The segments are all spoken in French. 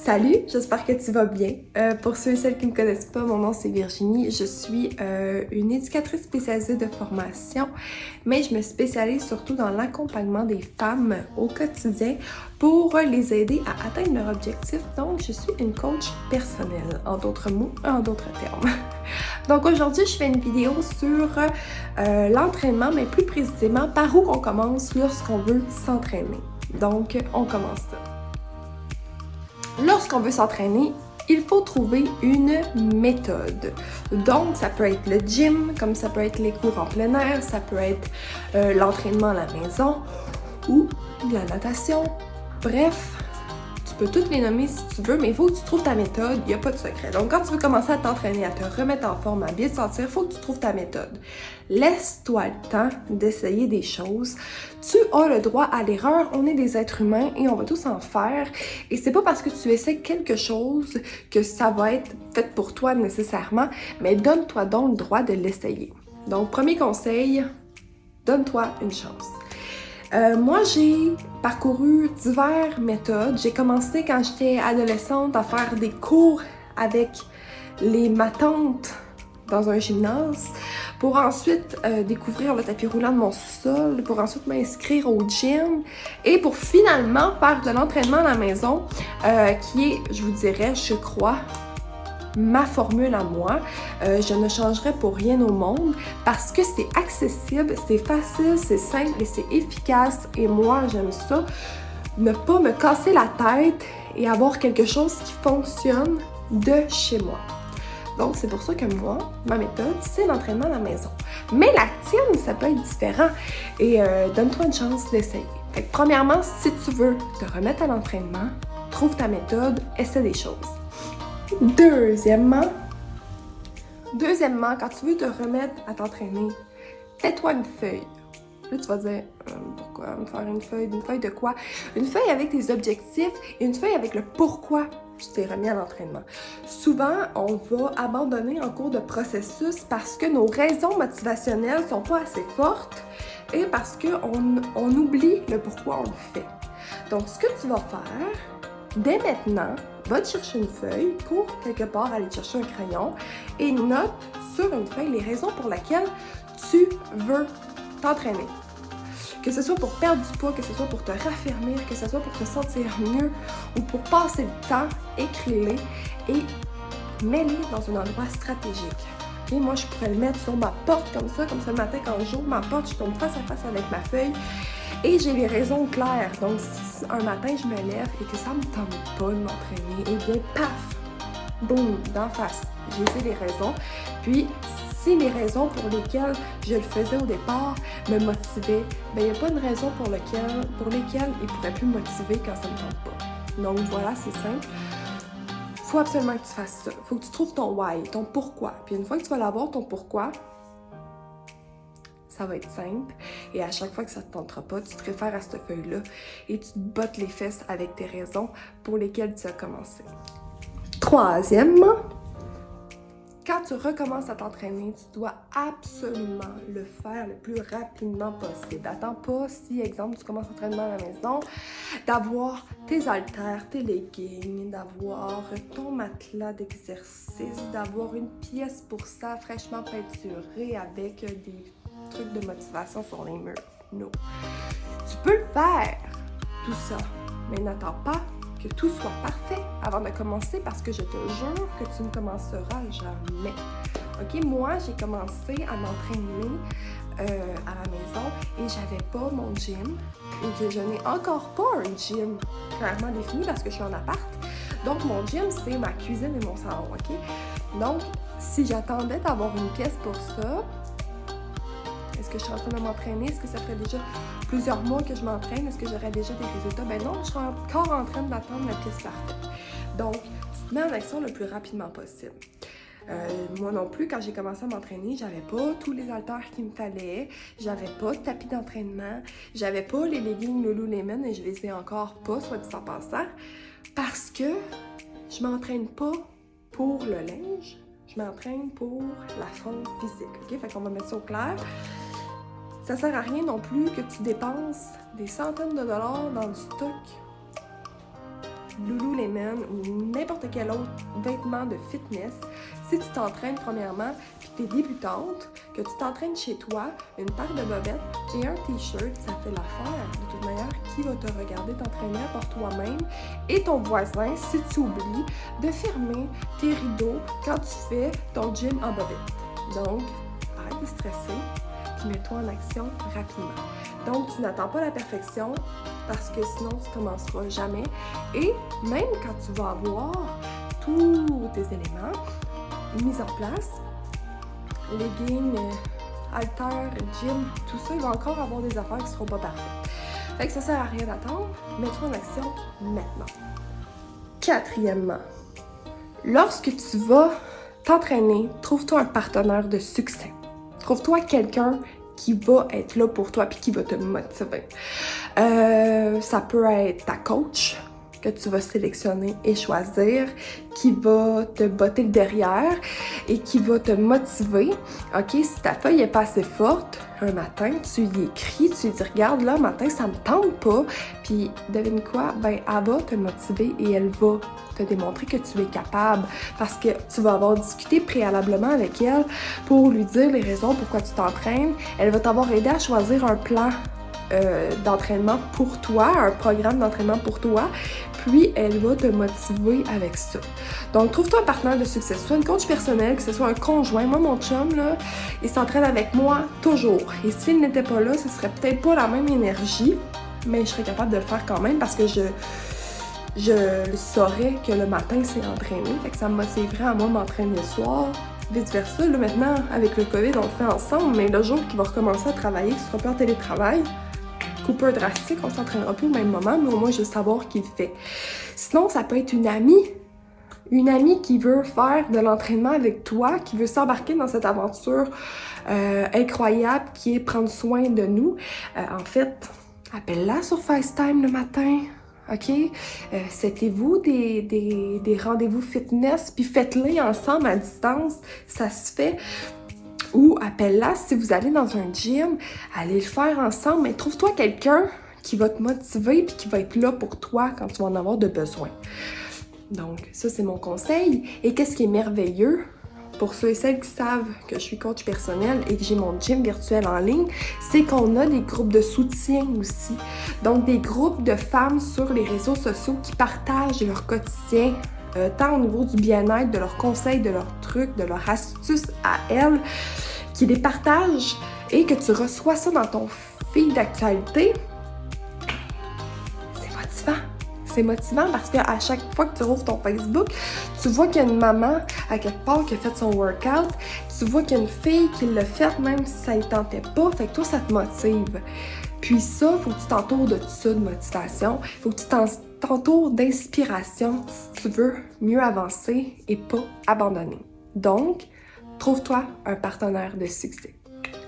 Salut, j'espère que tu vas bien. Pour ceux et celles qui ne me connaissent pas, mon nom c'est Virginie. Je suis une éducatrice spécialisée de formation, mais je me spécialise surtout dans l'accompagnement des femmes au quotidien pour les aider à atteindre leur objectif. Donc, je suis une coach personnelle, en d'autres mots, en d'autres termes. Donc aujourd'hui, je fais une vidéo sur l'entraînement, mais plus précisément par où on commence lorsqu'on veut s'entraîner. Donc, on commence ça. Lorsqu'on veut s'entraîner, il faut trouver une méthode. Donc, ça peut être le gym, comme ça peut être les cours en plein air, ça peut être l'entraînement à la maison ou de la natation. Bref, tu peux toutes les nommer si tu veux, mais il faut que tu trouves ta méthode, il n'y a pas de secret. Donc, quand tu veux commencer à t'entraîner, à te remettre en forme, à bien te sentir, il faut que tu trouves ta méthode. Laisse-toi le temps d'essayer des choses. Tu as le droit à l'erreur, on est des êtres humains et on va tous en faire. Et c'est pas parce que tu essaies quelque chose que ça va être fait pour toi nécessairement, mais donne-toi donc le droit de l'essayer. Donc, premier conseil, donne-toi une chance. Moi, j'ai parcouru diverses méthodes. J'ai commencé quand j'étais adolescente à faire des cours avec ma tante dans un gymnase pour ensuite découvrir le tapis roulant de mon sous-sol, pour ensuite m'inscrire au gym et pour finalement faire de l'entraînement à la maison qui est, je vous dirais, je crois, ma formule à moi. Je ne changerai pour rien au monde parce que c'est accessible, c'est facile, c'est simple et c'est efficace et moi j'aime ça. Ne pas me casser la tête et avoir quelque chose qui fonctionne de chez moi. Donc c'est pour ça que moi, ma méthode, c'est l'entraînement à la maison. Mais la tienne, ça peut être différent et donne-toi une chance d'essayer. Fait que premièrement, si tu veux te remettre à l'entraînement, trouve ta méthode, essaie des choses. Deuxièmement, quand tu veux te remettre à t'entraîner, fais-toi une feuille. Là, tu vas dire, pourquoi me faire une feuille? Une feuille de quoi? Une feuille avec tes objectifs et une feuille avec le pourquoi tu t'es remis à l'entraînement. Souvent, on va abandonner en cours de processus parce que nos raisons motivationnelles sont pas assez fortes et parce qu'on oublie le pourquoi on le fait. Donc, ce que tu vas faire, dès maintenant, va te chercher une feuille, cours quelque part, aller te chercher un crayon et note sur une feuille les raisons pour lesquelles tu veux t'entraîner. Que ce soit pour perdre du poids, que ce soit pour te raffermir, que ce soit pour te sentir mieux ou pour passer le temps, écris-les et mets-les dans un endroit stratégique. Okay? Moi, je pourrais le mettre sur ma porte comme ça le matin quand j'ouvre ma porte, je tombe face à face avec ma feuille. Et j'ai les raisons claires. Donc, si un matin, je me lève et que ça me tente pas de m'entraîner, eh bien, paf! Boum! D'en face. J'ai les raisons. Puis, si les raisons pour lesquelles je le faisais au départ me motivaient, bien, il n'y a pas une raison pour lesquelles il ne pourrait plus me motiver quand ça ne me tente pas. Donc, voilà, c'est simple. Il faut absolument que tu fasses ça. Il faut que tu trouves ton why, ton pourquoi. Puis, une fois que tu vas l'avoir, ton pourquoi, ça va être simple et à chaque fois que ça te tentera pas, tu te réfères à cette feuille-là et tu te bottes les fesses avec tes raisons pour lesquelles tu as commencé. Troisièmement, quand tu recommences à t'entraîner, tu dois absolument le faire le plus rapidement possible. Attends pas, si, exemple, tu commences l'entraînement à la maison, d'avoir tes haltères, tes leggings, d'avoir ton matelas d'exercice, d'avoir une pièce pour ça fraîchement peinturée avec des trucs de motivation sur les murs. Non. Tu peux le faire, tout ça, mais n'attends pas que tout soit parfait avant de commencer parce que je te jure que tu ne commenceras jamais. Ok, moi, j'ai commencé à m'entraîner à la maison et j'avais pas mon gym et que je n'ai encore pas un gym clairement défini parce que je suis en appart. Donc, mon gym, c'est ma cuisine et mon salon, ok? Donc, si j'attendais d'avoir une pièce pour ça, est-ce que je suis en train de m'entraîner? Est-ce que ça ferait déjà plusieurs mois que je m'entraîne? Est-ce que j'aurais déjà des résultats? Ben non, je suis encore en train d'attendre la pièce parfaite. Donc, tu te mets en action le plus rapidement possible. Moi non plus, quand j'ai commencé à m'entraîner, j'avais pas tous les haltères qu'il me fallait, j'avais pas de tapis d'entraînement, j'avais pas les leggings Lululemon et je les ai encore pas, soit dit en passant, parce que je m'entraîne pas pour le linge, je m'entraîne pour la forme physique, ok? Fait qu'on va mettre ça au clair. Ça sert à rien non plus que tu dépenses des centaines de dollars dans du stock Lululemon ou n'importe quel autre vêtement de fitness, si tu t'entraînes premièrement, puis que tu es débutante, que tu t'entraînes chez toi, une paire de bobettes et un t-shirt, ça fait l'affaire. De toute manière, qui va te regarder t'entraîner à part toi-même et ton voisin si tu oublies de fermer tes rideaux quand tu fais ton gym en bobettes. Donc, arrête de stresser, puis mets-toi en action rapidement. Donc, tu n'attends pas la perfection parce que sinon, tu ne commenceras jamais. Et même quand tu vas avoir tous tes éléments mis en place, leggings, haltères, gym, tout ça, il va encore avoir des affaires qui ne seront pas parfaites. Fait que ça sert à rien d'attendre, mets-toi en action maintenant. Quatrièmement, lorsque tu vas t'entraîner, trouve-toi un partenaire de succès. Trouve-toi quelqu'un qui va être là pour toi puis qui va te motiver. Ça peut être ta coach que tu vas sélectionner et choisir, qui va te botter le derrière et qui va te motiver. OK, si ta feuille est pas assez forte, un matin, tu y écris, tu lui dis « Regarde, là, matin, ça me tente pas. » Puis, devine quoi? Ben, elle va te motiver et elle va te démontrer que tu es capable parce que tu vas avoir discuté préalablement avec elle pour lui dire les raisons pourquoi tu t'entraînes. Elle va t'avoir aidé à choisir un plan d'entraînement pour toi, un programme d'entraînement pour toi, puis elle va te motiver avec ça. Donc, trouve-toi un partenaire de succès, que ce soit une coach personnelle, que ce soit un conjoint. Moi, mon chum, là, il s'entraîne avec moi toujours. Et s'il n'était pas là, ce serait peut-être pas la même énergie, mais je serais capable de le faire quand même parce que je saurais que le matin, c'est entraîné. Fait que ça me motiverait à moi m'entraîner le soir. Vice versa, là, maintenant, avec le COVID, on le fait ensemble, mais le jour qu'il va recommencer à travailler, qu'il sera plus en télétravail, coupure drastique, on s'entraînera plus au même moment, mais au moins je veux savoir qu'il le fait. Sinon, ça peut être une amie qui veut faire de l'entraînement avec toi, qui veut s'embarquer dans cette aventure incroyable qui est prendre soin de nous. En fait, appelle-la sur FaceTime le matin. OK? Setez-vous des rendez-vous fitness, puis faites-les ensemble à distance. Ça se fait. Ou appelle-la si vous allez dans un gym, allez le faire ensemble, mais trouve-toi quelqu'un qui va te motiver puis qui va être là pour toi quand tu vas en avoir de besoin. Donc, ça, c'est mon conseil. Et qu'est-ce qui est merveilleux pour ceux et celles qui savent que je suis coach personnel et que j'ai mon gym virtuel en ligne, c'est qu'on a des groupes de soutien aussi. Donc, des groupes de femmes sur les réseaux sociaux qui partagent leur quotidien, tant au niveau du bien-être, de leurs conseils, de leurs trucs, de leurs astuces à elles, qui les partagent et que tu reçois ça dans ton feed d'actualité. C'est motivant. C'est motivant parce qu'à chaque fois que tu rouvres ton Facebook, tu vois qu'il y a une maman à quelque part qui a fait son workout, tu vois qu'il y a une fille qui l'a fait même si ça ne tentait pas, fait que toi, ça te motive. Puis ça, il faut que tu t'entoures de tout ça, de motivation. Il faut que tu t'entoures d'inspiration si tu veux mieux avancer et pas abandonner. Donc, trouve-toi un partenaire de succès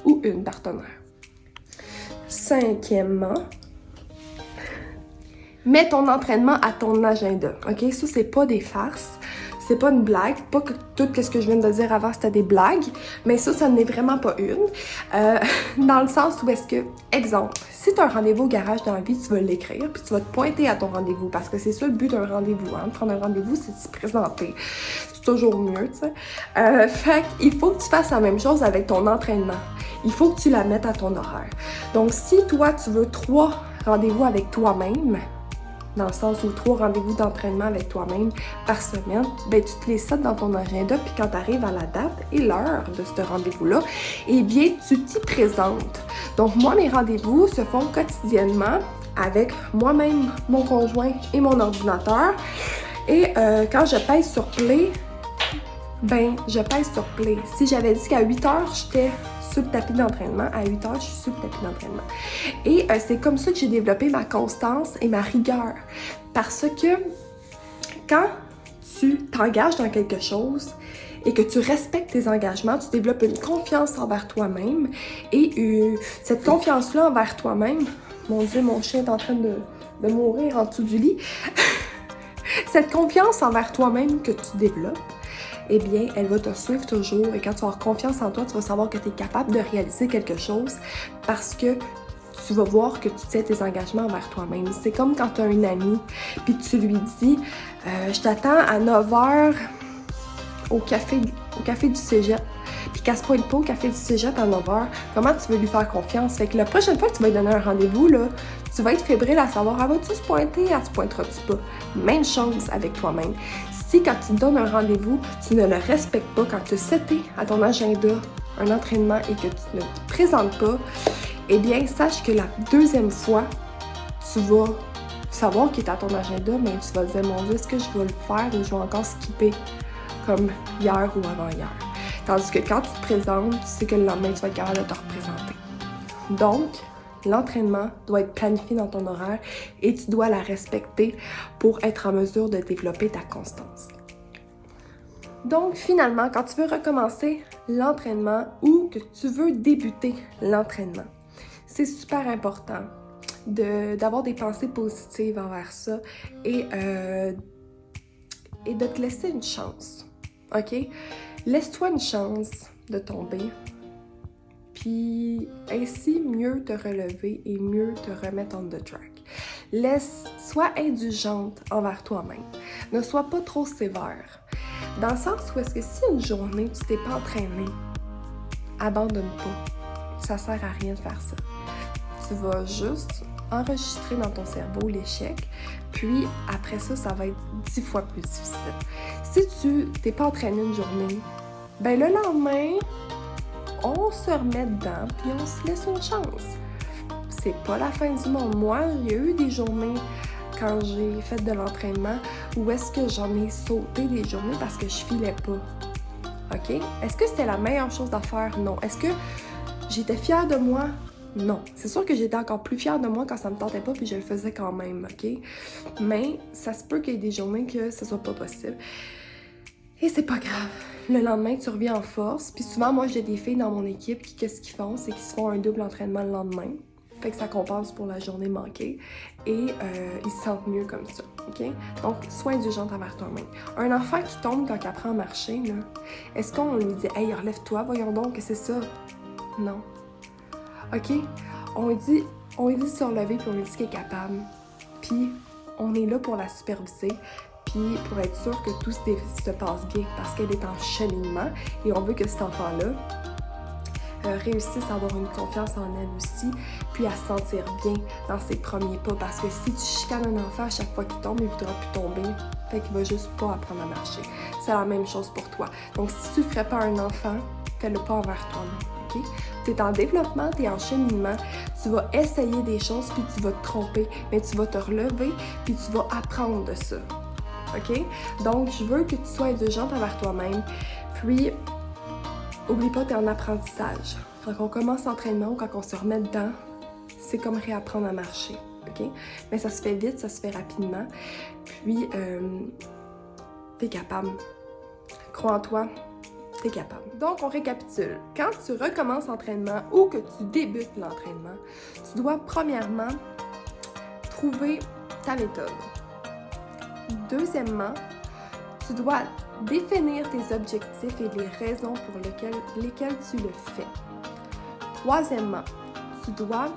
ou une partenaire. Cinquièmement, mets ton entraînement à ton agenda. OK? Ça, c'est pas des farces. C'est pas une blague. Pas que tout ce que je viens de dire avant, c'était des blagues. Mais ça n'est vraiment pas une. Dans le sens où est-ce que, exemple, si tu as un rendez-vous au garage dans la vie, tu vas l'écrire, puis tu vas te pointer à ton rendez-vous. Parce que c'est ça le but d'un rendez-vous. Hein? Prendre un rendez-vous, c'est de se présenter. C'est toujours mieux, tu sais. Fait qu'il faut que tu fasses la même chose avec ton entraînement. Il faut que tu la mettes à ton horaire. Donc, si toi, tu veux 3 rendez-vous avec toi-même, dans le sens où 3 rendez-vous d'entraînement avec toi-même par semaine, ben tu te les sets dans ton agenda, puis quand tu arrives à la date et l'heure de ce rendez-vous-là, eh bien, tu t'y présentes. Donc, moi, mes rendez-vous se font quotidiennement avec moi-même, mon conjoint et mon ordinateur. Et quand je pèse sur play, ben, je pèse sur play. Si j'avais dit qu'à 8 heures, j'étais sur le tapis d'entraînement, à 8 heures, je suis sur le tapis d'entraînement. Et c'est comme ça que j'ai développé ma constance et ma rigueur. Parce que quand tu t'engages dans quelque chose et que tu respectes tes engagements, tu développes une confiance envers toi-même. Et cette confiance-là envers toi-même, mon Dieu, mon chien est en train de mourir en dessous du lit. Cette confiance envers toi-même que tu développes, eh bien, elle va te suivre toujours. Et quand tu vas avoir confiance en toi, tu vas savoir que tu es capable de réaliser quelque chose parce que tu vas voir que tu sais tes engagements envers toi-même. C'est comme quand tu as une amie, puis tu lui dis je t'attends à 9h au café du cégep, puis qu'elle se pointe pas au café du cégep à 9h, comment tu veux lui faire confiance? Fait que la prochaine fois que tu vas lui donner un rendez-vous, là, tu vas être fébrile à savoir, elle va-tu se pointer, elle se pointera-tu pas? Même chose avec toi-même. Si quand tu te donnes un rendez-vous, tu ne le respectes pas, quand tu seté à ton agenda un entraînement et que tu ne te présentes pas, eh bien, sache que la deuxième fois, tu vas savoir qu'il est à ton agenda, mais tu vas te dire, mon Dieu, est-ce que je vais le faire ou je vais encore skipper comme hier ou avant-hier? Tandis que quand tu te présentes, tu sais que le lendemain, tu vas être capable de te représenter. Donc, l'entraînement doit être planifié dans ton horaire et tu dois la respecter pour être en mesure de développer ta constance. Donc, finalement, quand tu veux recommencer l'entraînement ou que tu veux débuter l'entraînement, c'est super important d'avoir des pensées positives envers ça et de te laisser une chance, ok? Laisse-toi une chance de tomber, puis ainsi mieux te relever et mieux te remettre on the track. Sois indulgente envers toi-même. Ne sois pas trop sévère. Dans le sens où est-ce que si une journée tu t'es pas entraîné, abandonne pas. Ça sert à rien de faire ça. Tu vas juste enregistrer dans ton cerveau l'échec, puis après ça, ça va être 10 fois plus difficile. Si tu t'es pas entraîné une journée, ben le lendemain, on se remet dedans, puis on se laisse une chance. C'est pas la fin du monde. Moi, il y a eu des journées quand j'ai fait de l'entraînement où est-ce que j'en ai sauté des journées parce que je filais pas. OK? Est-ce que c'était la meilleure chose à faire? Non. Est-ce que j'étais fière de moi? Non. C'est sûr que j'étais encore plus fière de moi quand ça me tentait pas puis je le faisais quand même, OK? Mais ça se peut qu'il y ait des journées que ce soit pas possible. Et c'est pas grave. Le lendemain, tu reviens en force. Puis souvent, moi, j'ai des filles dans mon équipe qui, qu'est-ce qu'ils font? C'est qu'ils se font un double entraînement le lendemain. Fait que ça compense pour la journée manquée. Et ils se sentent mieux comme ça, OK? Donc, sois indulgente envers toi-même. Un enfant qui tombe quand il apprend à marcher, là, est-ce qu'on lui dit « Hey, relève-toi, voyons donc, que c'est ça? » Non. OK? On lui dit de se relever, puis on lui dit qu'il est capable. Puis, on est là pour la superviser, puis pour être sûr que tout se passe bien, parce qu'elle est en cheminement, et on veut que cet enfant-là réussisse à avoir une confiance en elle aussi, puis à se sentir bien dans ses premiers pas, parce que si tu chicanes un enfant à chaque fois qu'il tombe, il ne voudra plus tomber, fait qu'il va juste pas apprendre à marcher. C'est la même chose pour toi. Donc si tu ne ferais pas un enfant, fais-le pas envers toi-même, ok? Tu es en développement, tu es en cheminement, tu vas essayer des choses, puis tu vas te tromper, mais tu vas te relever, puis tu vas apprendre de ça, ok? Donc je veux que tu sois indulgente envers toi-même, puis oublie pas, t'es en apprentissage. Quand on commence l'entraînement ou quand on se remet dedans, c'est comme réapprendre à marcher, ok? Mais ça se fait vite, ça se fait rapidement. Puis, t'es capable. Crois en toi, t'es capable. Donc, on récapitule. Quand tu recommences l'entraînement ou que tu débutes l'entraînement, tu dois premièrement trouver ta méthode. Deuxièmement, tu dois définir tes objectifs et les raisons pour lesquelles tu le fais. Troisièmement, tu dois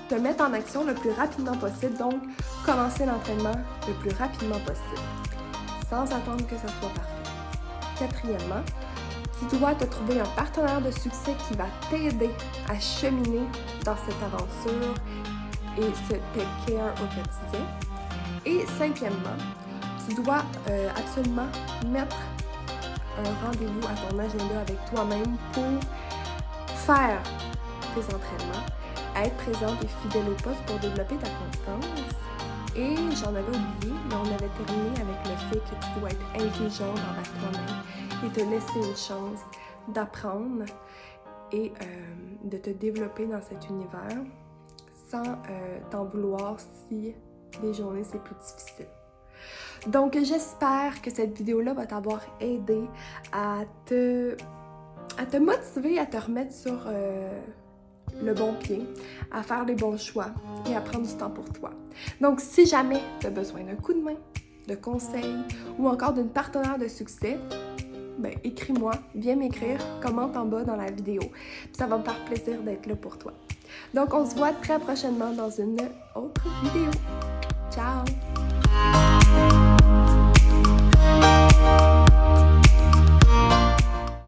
te mettre en action le plus rapidement possible, donc commencer l'entraînement le plus rapidement possible, sans attendre que ça soit parfait. Quatrièmement, tu dois te trouver un partenaire de succès qui va t'aider à cheminer dans cette aventure et ce take care au quotidien. Et cinquièmement, tu dois absolument mettre un rendez-vous à ton agenda avec toi-même pour faire tes entraînements, être présente et fidèle au poste pour développer ta constance. Et j'en avais oublié, mais on avait terminé avec le fait que tu dois être indulgente envers toi-même et te laisser une chance d'apprendre et de te développer dans cet univers sans t'en vouloir si des journées c'est plus difficile. Donc, j'espère que cette vidéo-là va t'avoir aidé à te motiver, à te remettre sur le bon pied, à faire les bons choix et à prendre du temps pour toi. Donc, si jamais tu as besoin d'un coup de main, de conseils ou encore d'une partenaire de succès, ben, écris-moi, viens m'écrire, commente en bas dans la vidéo. Puis ça va me faire plaisir d'être là pour toi. Donc, on se voit très prochainement dans une autre vidéo. Ciao!